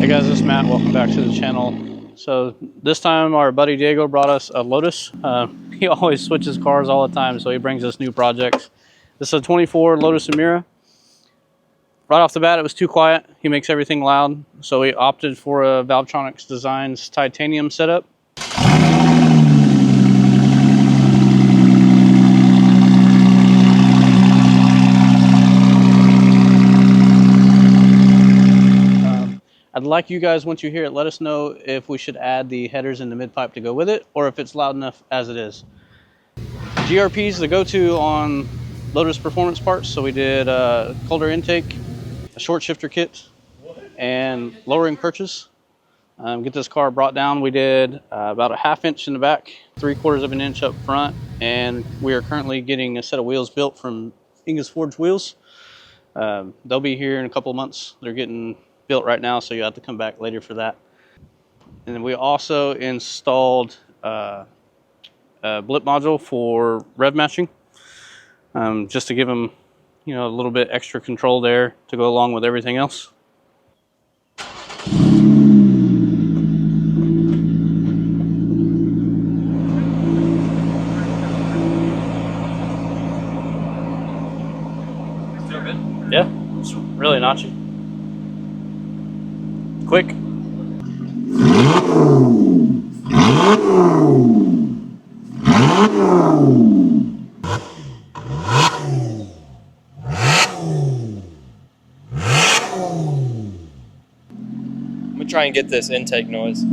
Hey guys, this is Matt. Welcome back to the channel. So this time our buddy Diego brought us a Lotus. He always switches cars all the time, so he brings us new projects. This is a 24 Lotus Emira. Right off the bat, it was too quiet. He makes everything loud, so we opted for a Valvetronic Designs titanium setup. I'd like you guys, once you hear it, let us know if we should add the headers in the mid-pipe to go with it, or if it's loud enough as it is. GRP is the go-to on Lotus performance parts, so we did colder intake, a short shifter kit, and lowering perches. Get this car brought down, we did about a ½ inch in the back, 3/4 of an inch up front, and we are currently getting a set of wheels built from Inguz Forged wheels. They'll be here in a couple of months. They're getting built right now, so you have to come back later for that. And then we also installed a blip module for rev matching, just to give them, you know, a little bit extra control there to go along with everything else. Feel good? Yeah, it's really notchy. Quick. I'm gonna try and get this intake noise.